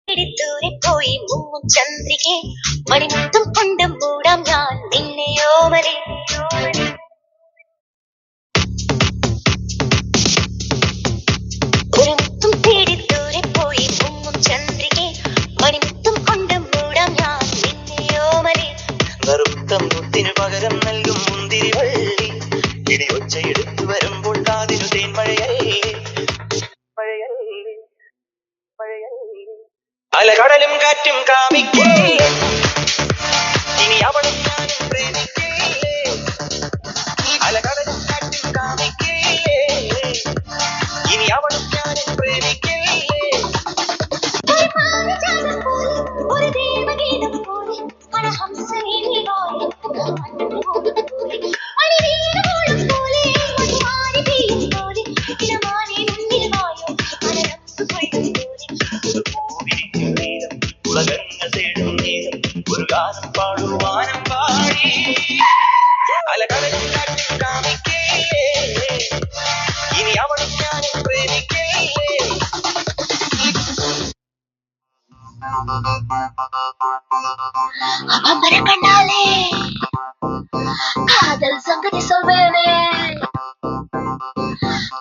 പോയി മുങ്ങും ചന്ദ്രികെ മണിമുത്തും കൊണ്ടും മൂടാം ഞാൻ നിന്നെയോമലെ ഒരു മുത്തും തേടി ദൂരെ പോയി മുങ്ങും ചന്ദ്രികെ മണിമുത്തും കൊണ്ടും മൂടാം ഞാൻ നിന്നെയോമലെ നറുത്തം മുത്തിനു പകരം നൽകും മുന്തിരി വള്ളി ഇനി ഒച്ചയെടുത്തു വരുമ്പോൾ കാതിനു തേൻമഴയല്ലേ അലകടലും കാറ്റും കാമിക്കില്ലേ ഇനി അവളും ഞാനും പ്രേമിക്കില്ലേ അലകടലും കാറ്റും കാമിക്കില്ലേ ഇനി അവളും ഞാനും പ്രേമിക്കില്ലേ ഒരു ദേവഗീതം പോലെ മണഹംസനേ നീ വായും മണിവീണമോളം പോലെ മധുവാരി പെയ്യും പോലെ ഇടമാനെ മുന്നിൽ വായും മണരംസു കൊള്ളും പോലെ ഉലകങ്ങൾ തേടും നേരം ഒരു ഗാനം പാടുവാനും പാടി അലകടലും കാറ്റും കാമിക്കില്ലേ ഇനി അവളും ഞാനും പ്രേമിക്കില്ലേ அமர கண்ணாலே காதல் சங்கதி சொல்வேனே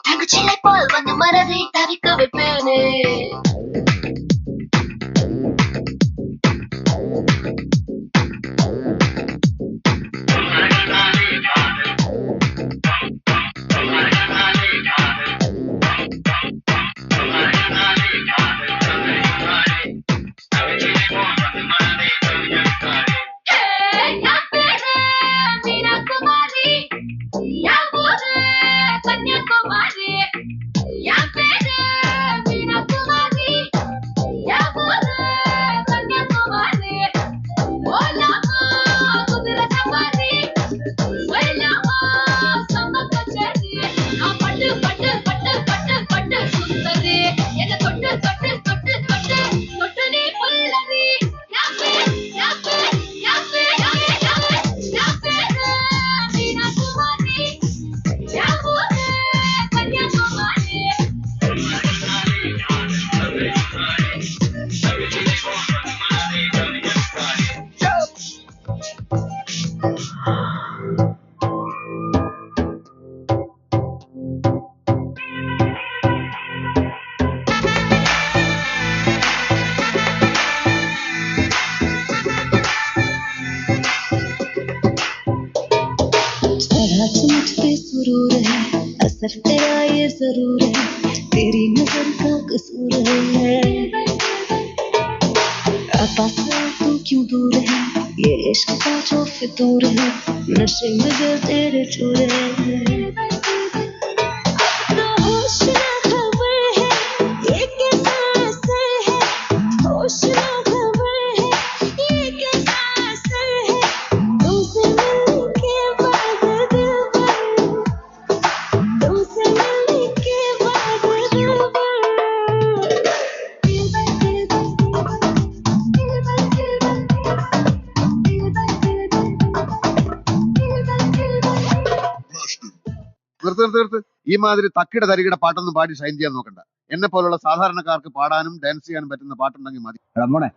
தங்கச்சிலை போல் வந்து மனதை தவிக்க வைப்பேனே सुरूर है असर तेरा ये जरूर है तेरी नजर का कसूर है पास तू क्यों दूर है ये इश्क का जो फितूर है नशे में दिल तेरे चूर है तो होश ना खबर है ये कैसा असर है होश ना खबर है ये कैसा असर है तुमसे मिलने के बाद दिल तुमसे मिलने के बाद നിർത്ത് ഈ മാതിരി തക്കിട തരികിട പാട്ടൊന്നും പാടി ഷൈൻ ചെയ്യാൻ നോക്കണ്ട. എന്നെ പോലുള്ള സാധാരണക്കാർക്ക് പാടാനും ഡാൻസ് ചെയ്യാനും പറ്റുന്ന പാട്ടുണ്ടെങ്കിൽ മതി. മോനെ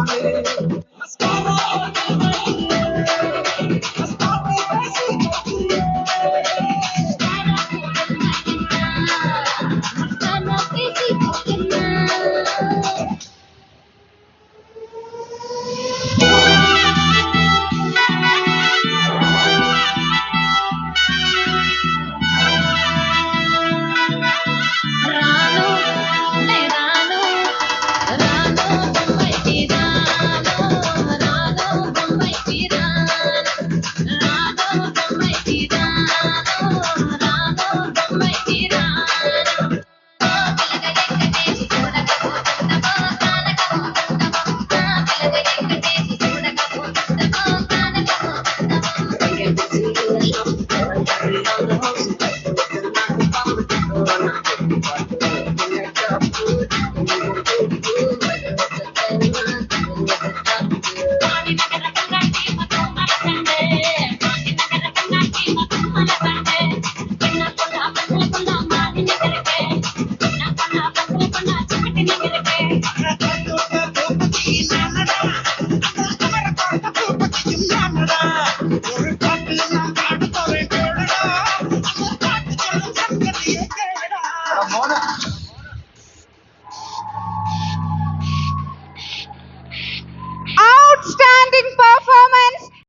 Thank you.